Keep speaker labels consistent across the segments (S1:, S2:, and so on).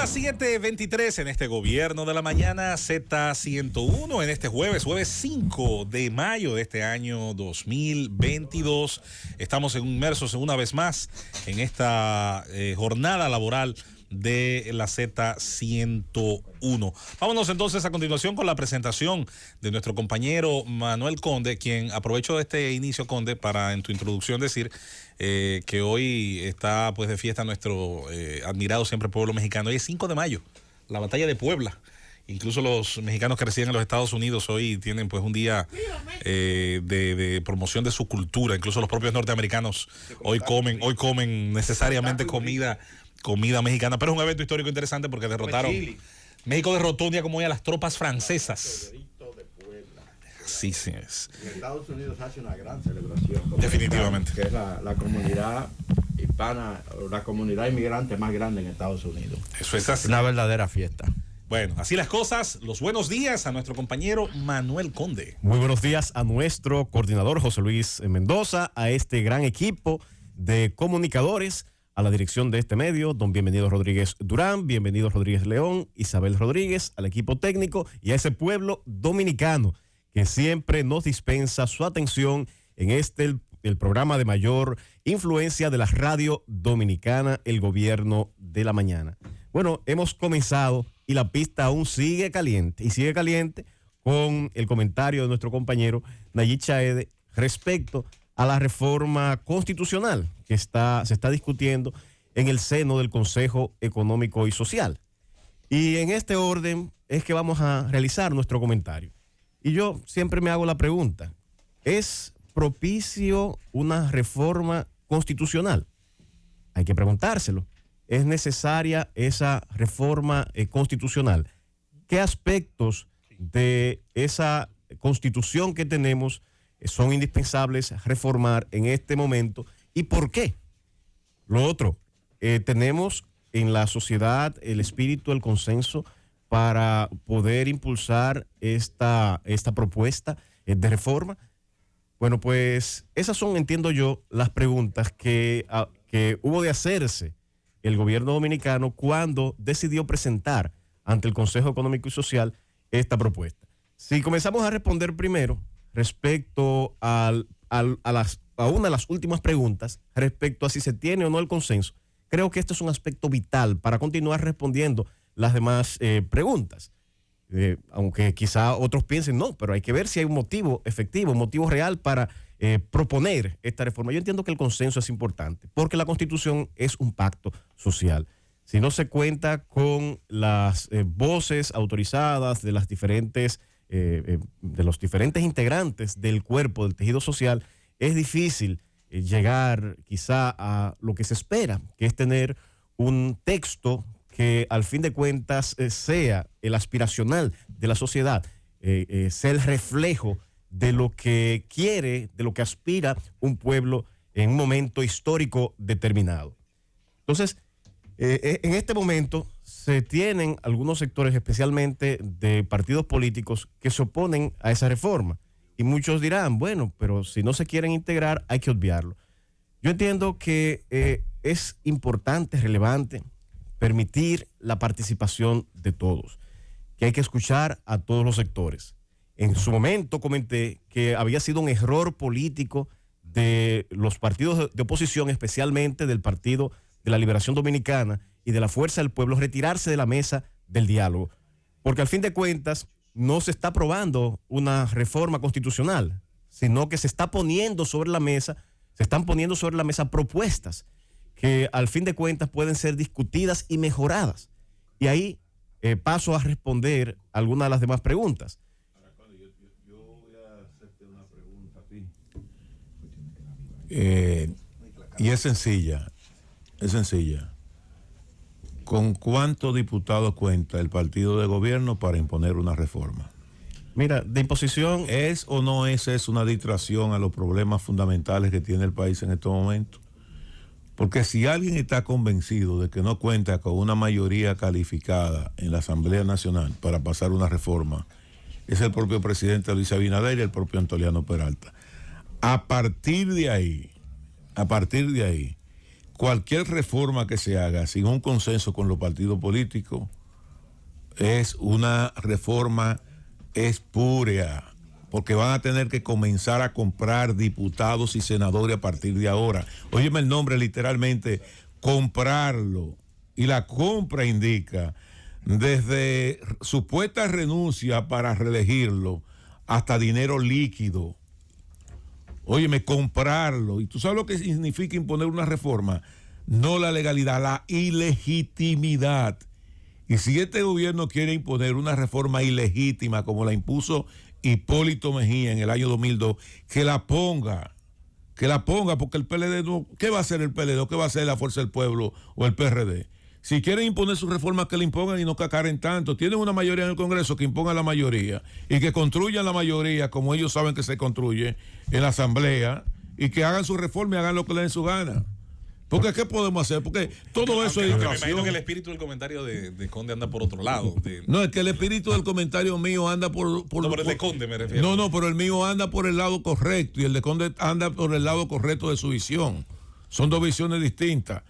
S1: las 7:23 en este Gobierno de la Mañana Z101 en este jueves 5 de mayo de este año 2022. Estamos inmersos una vez más en esta jornada laboral de la Z101. Vámonos entonces a continuación con la presentación de nuestro compañero Manuel Conde, quien aprovecho de este inicio, Conde, para en tu introducción decir que hoy está pues de fiesta nuestro admirado siempre pueblo mexicano. Hoy es 5 de mayo, la batalla de Puebla. Incluso los mexicanos que residen en los Estados Unidos hoy tienen pues un día de promoción de su cultura. Incluso los propios norteamericanos hoy comen necesariamente comida mexicana, pero es un evento histórico interesante porque México derrotó un día como hoy a las tropas francesas. Sí, sí es.
S2: En Estados Unidos hace una gran celebración.
S1: Definitivamente.
S2: Que es la comunidad hispana, la comunidad inmigrante más grande en Estados Unidos.
S1: Eso es así.
S2: Una verdadera fiesta.
S1: Bueno, así las cosas. Los buenos días a nuestro compañero Manuel Conde.
S3: Muy buenos días a nuestro coordinador José Luis Mendoza, a este gran equipo de comunicadores, a la dirección de este medio, don Bienvenido Rodríguez Durán, Bienvenido Rodríguez León, Isabel Rodríguez, al equipo técnico y a ese pueblo dominicano que siempre nos dispensa su atención en el programa de mayor influencia de la radio dominicana, el Gobierno de la Mañana. Bueno, hemos comenzado y la pista aún sigue caliente, y sigue caliente con el comentario de nuestro compañero Nayib Chaede respecto a la reforma constitucional que se está discutiendo en el seno del Consejo Económico y Social. Y en este orden es que vamos a realizar nuestro comentario. Y yo siempre me hago la pregunta, ¿es propicio una reforma constitucional? Hay que preguntárselo. ¿Es necesaria esa reforma constitucional? ¿Qué aspectos de esa constitución que tenemos son indispensables reformar en este momento y por qué? Lo otro, tenemos en la sociedad el espíritu, el consenso para poder impulsar esta propuesta de reforma. Bueno, pues esas son, entiendo yo, las preguntas que hubo de hacerse el gobierno dominicano cuando decidió presentar ante el Consejo Económico y Social esta propuesta. Si comenzamos a responder primero respecto a una de las últimas preguntas, respecto a si se tiene o no el consenso, creo que este es un aspecto vital para continuar respondiendo las demás preguntas. Aunque quizá otros piensen, no, pero hay que ver si hay un motivo efectivo, un motivo real para proponer esta reforma. Yo entiendo que el consenso es importante, porque la Constitución es un pacto social. Si no se cuenta con las voces autorizadas de las diferentes de los diferentes integrantes del cuerpo, del tejido social, es difícil llegar quizá a lo que se espera, que es tener un texto que al fin de cuentas sea el aspiracional de la sociedad, sea el reflejo de lo que quiere, de lo que aspira un pueblo en un momento histórico determinado. Entonces, en este momento se tienen algunos sectores, especialmente de partidos políticos, que se oponen a esa reforma. Y muchos dirán, bueno, pero si no se quieren integrar, hay que obviarlo. Yo entiendo que es importante, relevante, permitir la participación de todos, que hay que escuchar a todos los sectores. En su momento comenté que había sido un error político de los partidos de oposición, especialmente del Partido de la Liberación Dominicana y de la Fuerza del Pueblo, retirarse de la mesa del diálogo, porque al fin de cuentas no se está aprobando una reforma constitucional, sino que se están poniendo sobre la mesa propuestas que al fin de cuentas pueden ser discutidas y mejoradas. Y ahí paso a responder algunas de las demás preguntas.
S4: Yo voy a hacerte una pregunta a ti. Y es sencilla. ¿Con cuántos diputados cuenta el partido de gobierno para imponer una reforma?
S3: Mira, de imposición...
S4: ¿Es o no es una distracción a los problemas fundamentales que tiene el país en estos momentos? Porque si alguien está convencido de que no cuenta con una mayoría calificada en la Asamblea Nacional para pasar una reforma, es el propio presidente Luis Abinader y el propio Antoliano Peralta. A partir de ahí, cualquier reforma que se haga sin un consenso con los partidos políticos es una reforma espúrea, porque van a tener que comenzar a comprar diputados y senadores a partir de ahora. Óyeme el nombre, literalmente, comprarlo. Y la compra indica desde supuesta renuncia para reelegirlo hasta dinero líquido. Óyeme, comprarlo. ¿Y tú sabes lo que significa imponer una reforma? No la legalidad, la ilegitimidad. Y si este gobierno quiere imponer una reforma ilegítima como la impuso Hipólito Mejía en el año 2002, que la ponga, porque el PLD no, ¿qué va a hacer el PLD o qué va a hacer la Fuerza del Pueblo o el PRD? Si quieren imponer sus reformas, que la impongan y no cacaren tanto. Tienen una mayoría en el Congreso, que impongan la mayoría y que construyan la mayoría como ellos saben que se construye en la Asamblea, y que hagan su reforma y hagan lo que les den su gana. Porque ¿qué podemos hacer? Porque todo eso es
S1: distracción. Me imagino que el espíritu del comentario de Conde anda por otro lado.
S4: No, es que el espíritu del comentario mío anda por
S1: el de Conde me refiero.
S4: No, pero el mío anda por el lado correcto y el de Conde anda por el lado correcto de su visión. Son dos visiones distintas.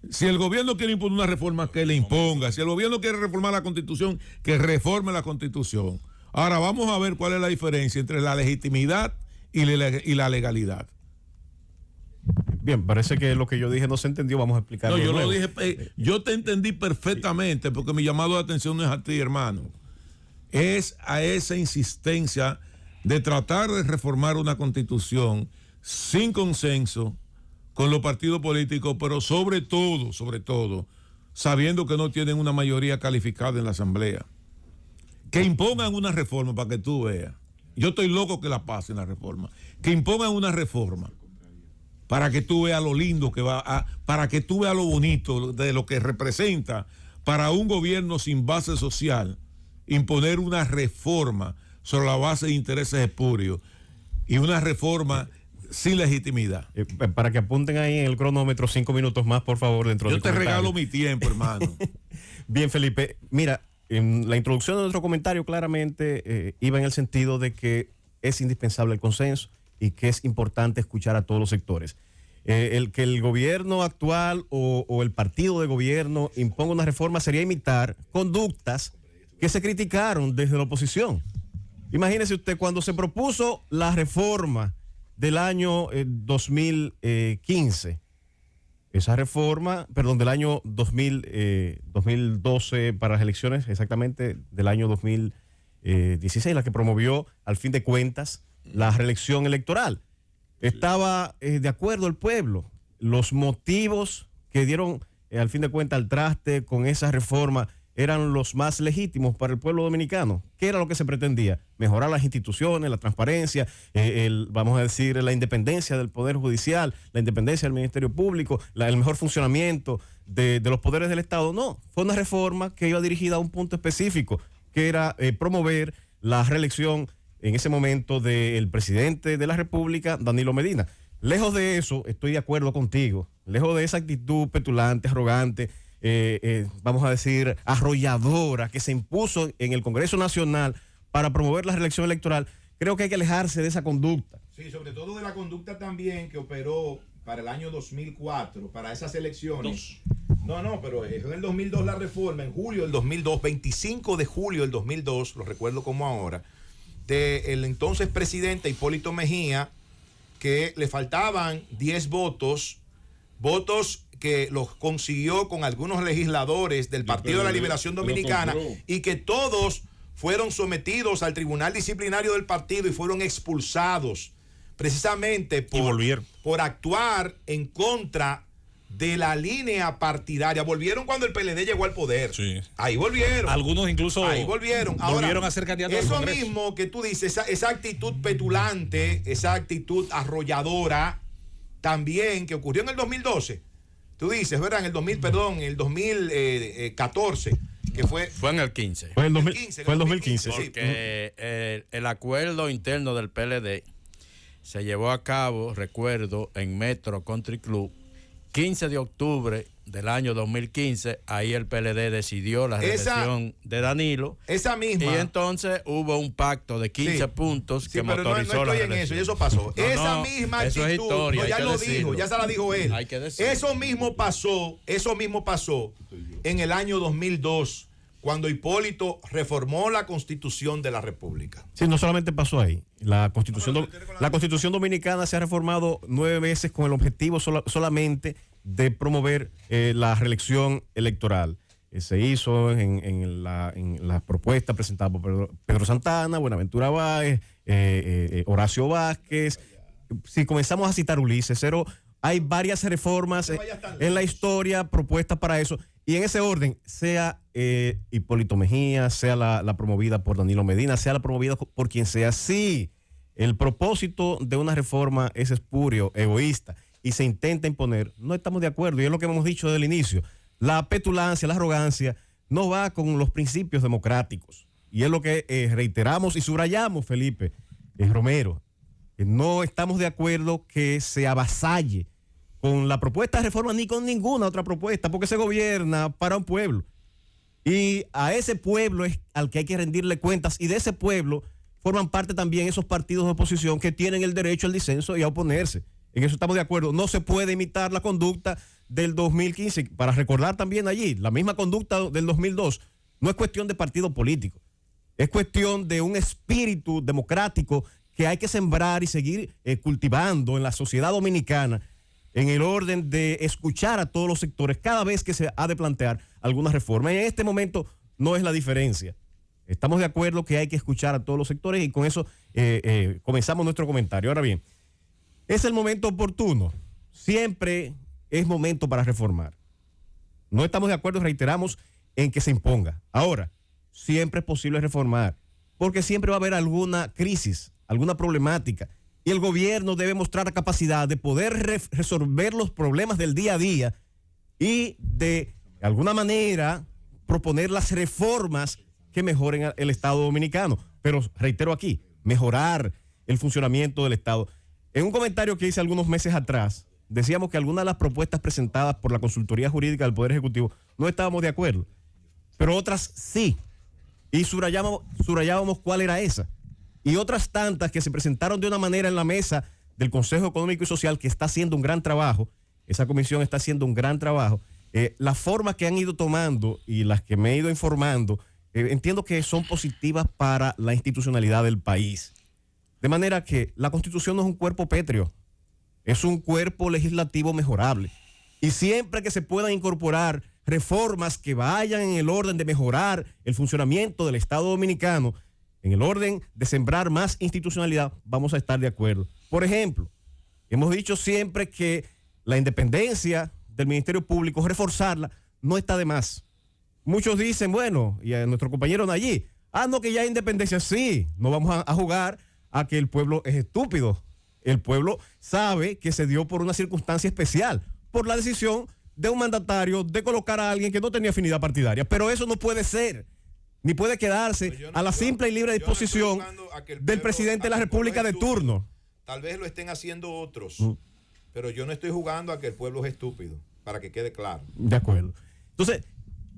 S4: Si el gobierno quiere imponer una reforma, que le imponga. Si el gobierno quiere reformar la Constitución, que reforme la Constitución. Ahora vamos a ver cuál es la diferencia entre la legitimidad y la legalidad.
S3: Bien, parece que lo que yo dije no se entendió, vamos a explicarlo.
S4: No, yo lo dije, yo te entendí perfectamente, porque mi llamado de atención no es a ti, hermano. Es a esa insistencia de tratar de reformar una constitución sin consenso con los partidos políticos, pero sobre todo, sabiendo que no tienen una mayoría calificada en la Asamblea. Que impongan una reforma para que tú veas. Yo estoy loco que la pasen la reforma. Que impongan una reforma para que tú veas lo lindo que para que tú veas lo bonito de lo que representa para un gobierno sin base social, imponer una reforma sobre la base de intereses espurios y una reforma sin legitimidad.
S3: Para que apunten ahí en el cronómetro 5 minutos más, por favor, dentro del comentario.
S4: Yo te regalo mi tiempo, hermano.
S3: Bien, Felipe. Mira, en la introducción de nuestro comentario claramente iba en el sentido de que es indispensable el consenso y que es importante escuchar a todos los sectores. El que el gobierno actual o el partido de gobierno imponga una reforma sería imitar conductas que se criticaron desde la oposición. Imagínese usted, cuando se propuso la reforma del año 2015, esa reforma, perdón, del año 2012 para las elecciones, exactamente del año 2016, la que promovió al fin de cuentas la reelección electoral. Estaba de acuerdo el pueblo. Los motivos que dieron al fin de cuentas al traste con esa reforma eran los más legítimos para el pueblo dominicano. ¿Qué era lo que se pretendía? Mejorar las instituciones, la transparencia, vamos a decir, la independencia del Poder Judicial, la independencia del Ministerio Público, el mejor funcionamiento de los poderes del Estado. No, fue una reforma que iba dirigida a un punto específico, que era promover la reelección en ese momento del presidente de la República, Danilo Medina. Lejos de eso, estoy de acuerdo contigo, lejos de esa actitud petulante, arrogante, vamos a decir, arrolladora que se impuso en el Congreso Nacional para promover la reelección electoral, creo que hay que alejarse de esa conducta.
S5: Sí, sobre todo de la conducta también que operó para el año 2004, para esas elecciones. No, pero es en el 2002 la reforma, en julio del 2002, 25 de julio del 2002, lo recuerdo como ahora, del entonces presidente Hipólito Mejía, que le faltaban 10 votos que los consiguió con algunos legisladores del Partido de la Liberación Dominicana, y que todos fueron sometidos al tribunal disciplinario del partido y fueron expulsados precisamente por actuar en contra de la línea partidaria. Volvieron cuando el PLD llegó al poder.
S1: Sí.
S5: Ahí volvieron.
S1: Algunos incluso
S5: ahí volvieron. Ahora,
S1: volvieron a ser candidatos al
S5: Eso
S1: Congreso.
S5: mismo que tú dices, esa actitud petulante, esa actitud arrolladora, también que ocurrió en el 2012. Tú dices, ¿verdad? En el 2014, que fue
S6: en el 15.
S3: Fue en el 2015.
S6: Porque el acuerdo interno del PLD se llevó a cabo, recuerdo, en Metro Country Club, 15 de octubre del año 2015, ahí el PLD decidió la reelección de Danilo.
S5: Esa misma.
S6: Y entonces hubo un pacto de 15 puntos que
S5: pero
S6: motorizó
S5: no
S6: la
S5: estoy en eso, y eso pasó.
S6: No,
S5: esa misma actitud,
S6: eso es historia,
S5: ya lo dijo, ya se la dijo él.
S6: Hay que decirlo.
S5: Eso mismo pasó en el año 2002, cuando Hipólito reformó la Constitución de la República.
S3: Sí, no solamente pasó ahí. La Constitución Dominicana se ha reformado 9 veces con el objetivo solamente de promover la reelección electoral. Se hizo en la propuesta presentada por Pedro Santana, Buenaventura Báez, Horacio Vázquez. Si comenzamos a citar Ulises Cero, hay varias reformas en la historia propuestas para eso. Y en ese orden, sea Hipólito Mejía, sea la promovida por Danilo Medina, sea la promovida por quien sea, sí, el propósito de una reforma es espurio, egoísta, y se intenta imponer, no estamos de acuerdo, y es lo que hemos dicho desde el inicio. La petulancia, la arrogancia, no va con los principios democráticos. Y es lo que reiteramos y subrayamos, Felipe Romero. No estamos de acuerdo que se avasalle con la propuesta de reforma ni con ninguna otra propuesta, porque se gobierna para un pueblo. Y a ese pueblo es al que hay que rendirle cuentas, y de ese pueblo forman parte también esos partidos de oposición que tienen el derecho al disenso y a oponerse. En eso estamos de acuerdo. No se puede imitar la conducta del 2015, para recordar también allí, la misma conducta del 2002. No es cuestión de partido político, es cuestión de un espíritu democrático que hay que sembrar y seguir cultivando en la sociedad dominicana, en el orden de escuchar a todos los sectores cada vez que se ha de plantear alguna reforma. En este momento no es la diferencia. Estamos de acuerdo que hay que escuchar a todos los sectores, y con eso comenzamos nuestro comentario. Ahora bien, ¿es el momento oportuno? Siempre es momento para reformar. No estamos de acuerdo, reiteramos, en que se imponga. Ahora, siempre es posible reformar, porque siempre va a haber alguna crisis, alguna problemática, y el gobierno debe mostrar la capacidad de poder resolver los problemas del día a día y de alguna manera proponer las reformas que mejoren el Estado dominicano. Pero reitero aquí, mejorar el funcionamiento del Estado. En un comentario que hice algunos meses atrás, decíamos que algunas de las propuestas presentadas por la Consultoría Jurídica del Poder Ejecutivo no estábamos de acuerdo, pero otras sí, y subrayábamos cuál era esa. Y otras tantas que se presentaron de una manera en la mesa del Consejo Económico y Social, que está haciendo un gran trabajo. Esa comisión está haciendo un gran trabajo. Las formas que han ido tomando y las que me he ido informando, entiendo que son positivas para la institucionalidad del país. De manera que la Constitución no es un cuerpo pétreo, es un cuerpo legislativo mejorable. Y siempre que se puedan incorporar reformas que vayan en el orden de mejorar el funcionamiento del Estado dominicano, en el orden de sembrar más institucionalidad, vamos a estar de acuerdo. Por ejemplo, hemos dicho siempre que la independencia del Ministerio Público, reforzarla, no está de más. Muchos dicen, bueno, y a nuestro compañero Nayib, no, que ya hay independencia. Sí, no vamos a jugar a que el pueblo es estúpido. El pueblo sabe que se dio por una circunstancia especial, por la decisión de un mandatario de colocar a alguien que no tenía afinidad partidaria. Pero eso no puede ser, ni puede quedarse a la simple y libre disposición del presidente de la República de turno.
S5: Tal vez lo estén haciendo otros, pero yo no estoy jugando a que el pueblo es estúpido, para que quede claro.
S3: De acuerdo. Entonces,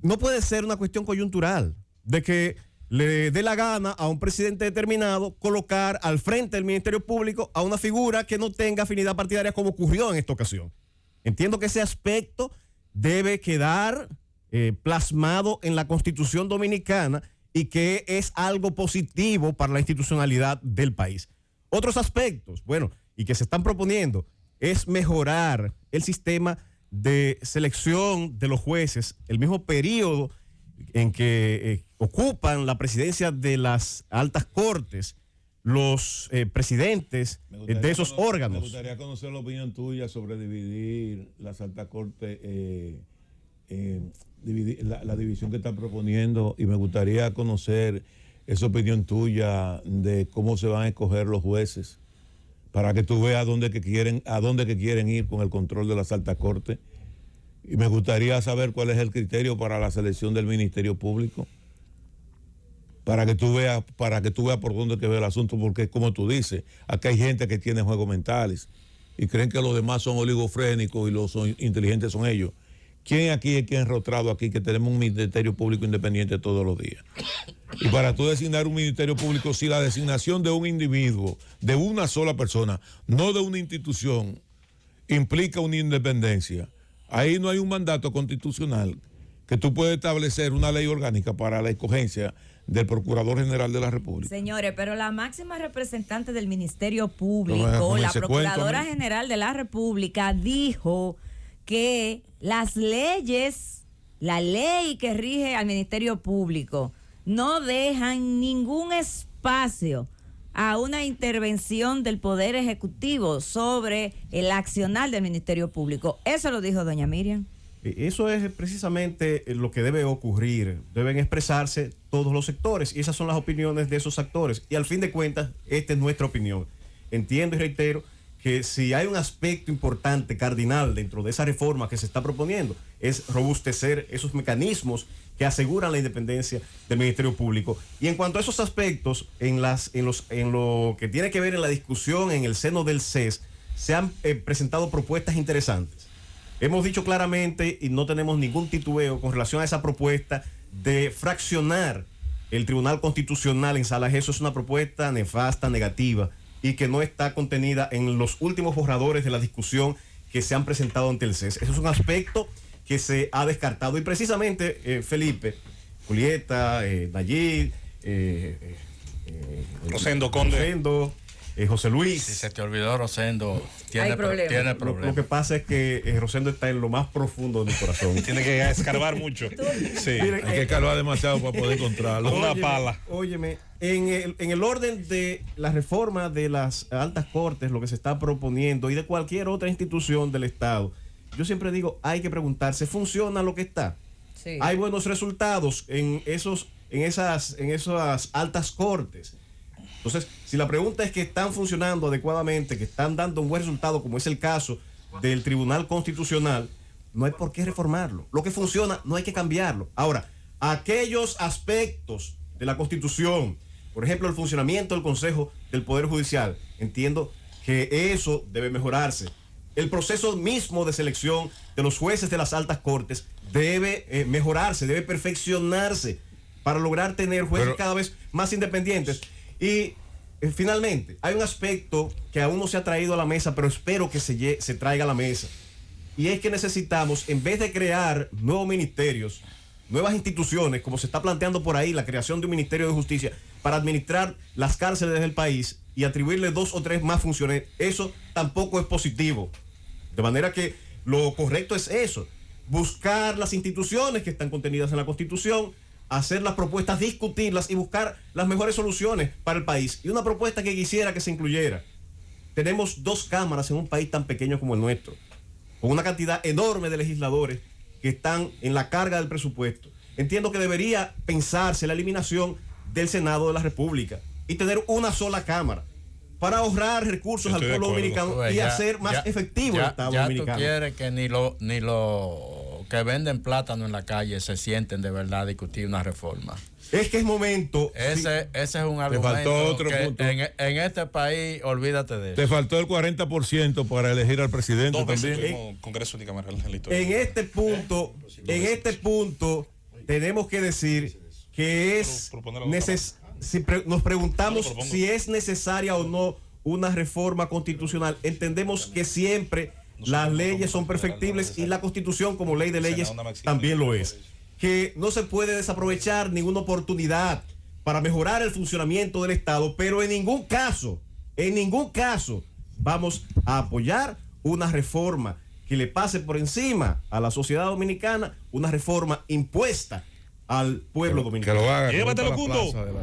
S3: no puede ser una cuestión coyuntural de que le dé la gana a un presidente determinado colocar al frente del Ministerio Público a una figura que no tenga afinidad partidaria, como ocurrió en esta ocasión. Entiendo que ese aspecto debe quedar plasmado en la Constitución dominicana y que es algo positivo para la institucionalidad del país. Otros aspectos, bueno, y que se están proponiendo, es mejorar el sistema de selección de los jueces, el mismo periodo en que ocupan la presidencia de las altas cortes los presidentes de esos órganos.
S4: Me gustaría conocer la opinión tuya sobre dividir las altas cortes, la división que están proponiendo, y me gustaría conocer esa opinión tuya de cómo se van a escoger los jueces, para que tú veas a dónde que quieren ir con el control de las altas cortes. Y me gustaría saber cuál es el criterio para la selección del Ministerio Público, para que tú veas por dónde que ve el asunto, porque como tú dices, acá hay gente que tiene juegos mentales y creen que los demás son oligofrénicos y los inteligentes son ellos. ¿Quién aquí es quien rostrado aquí que tenemos un ministerio público independiente todos los días? Y para tú designar un ministerio público, si la designación de un individuo, de una sola persona, no de una institución, implica una independencia, ahí no hay un mandato constitucional que tú puedes establecer una ley orgánica para la escogencia del Procurador General de la República.
S7: Señores, pero la máxima representante del Ministerio Público, la Procuradora General de la República, dijo que las leyes, la ley que rige al Ministerio Público, no dejan ningún espacio a una intervención del Poder Ejecutivo sobre el accionar del Ministerio Público. Eso lo dijo doña Miriam.
S3: Eso es precisamente lo que debe ocurrir. Deben expresarse todos los sectores y esas son las opiniones de esos actores. Y al fin de cuentas, esta es nuestra opinión. Entiendo y reitero que si hay un aspecto importante, cardinal, dentro de esa reforma que se está proponiendo, es robustecer esos mecanismos que aseguran la independencia del Ministerio Público. Y en cuanto a esos aspectos, en lo que tiene que ver en la discusión en el seno del CES, se han presentado propuestas interesantes. Hemos dicho claramente y no tenemos ningún titubeo con relación a esa propuesta de fraccionar el Tribunal Constitucional en salas. Eso es una propuesta nefasta, negativa, y que no está contenida en los últimos borradores de la discusión que se han presentado ante el CES. Eso es un aspecto que se ha descartado. Y precisamente, Felipe, Julieta, Nayib,
S1: Rosendo Conde,
S3: José Luis.
S6: Si se te olvidó Rosendo, tiene
S7: problema.
S3: Lo que pasa es que Rosendo está en lo más profundo de mi corazón.
S1: Tiene que escarbar mucho. Sí.
S3: Miren,
S4: Hay que escarbar demasiado para poder encontrarlo.
S1: Una pala.
S3: Óyeme, en el orden de la reforma de las altas cortes, lo que se está proponiendo, y de cualquier otra institución del Estado, yo siempre digo, hay que preguntarse, ¿funciona lo que está?
S7: Sí.
S3: ¿Hay buenos resultados en esas altas cortes? Entonces, si la pregunta es que están funcionando adecuadamente, que están dando un buen resultado, como es el caso del Tribunal Constitucional, no hay por qué reformarlo. Lo que funciona no hay que cambiarlo. Ahora, aquellos aspectos de la Constitución, por ejemplo, el funcionamiento del Consejo del Poder Judicial, entiendo que eso debe mejorarse. El proceso mismo de selección de los jueces de las altas cortes debe mejorarse, debe perfeccionarse para lograr tener jueces cada vez más independientes. Y finalmente, hay un aspecto que aún no se ha traído a la mesa, pero espero que se traiga a la mesa. Y es que necesitamos, en vez de crear nuevos ministerios, nuevas instituciones, como se está planteando por ahí, la creación de un Ministerio de Justicia para administrar las cárceles del país y atribuirle 2 o 3 más funciones, eso tampoco es positivo. De manera que lo correcto es eso, buscar las instituciones que están contenidas en la Constitución, hacer las propuestas, discutirlas y buscar las mejores soluciones para el país. Y una propuesta que quisiera que se incluyera. Tenemos 2 cámaras en un país tan pequeño como el nuestro, con una cantidad enorme de legisladores que están en la carga del presupuesto. Entiendo que debería pensarse la eliminación del Senado de la República y tener una sola cámara para ahorrar recursos al pueblo dominicano y hacer más efectivo el Estado dominicano.
S6: Tú quieres que ni lo que venden plátano en la calle se sienten de verdad a discutir una reforma.
S3: Es que es momento.
S6: Ese es un argumento.
S4: Te faltó otro
S6: que
S4: punto.
S6: En este país, olvídate de eso.
S4: Te faltó el 40% para elegir al presidente
S1: 2 veces
S4: también.
S1: tuvimos Congreso unicameral en la historia.
S3: En este punto tenemos que decir que es nos preguntamos si es necesaria o no una reforma constitucional. Entendemos que siempre las leyes son perfectibles y la Constitución como ley de leyes también lo es. Que no se puede desaprovechar ninguna oportunidad para mejorar el funcionamiento del Estado, pero en ningún caso vamos a apoyar una reforma que le pase por encima a la sociedad dominicana, una reforma impuesta al pueblo dominicano.
S4: Que lo haga.
S1: Llévatelo,
S4: que no
S1: Cundo.
S4: para la plaza de la-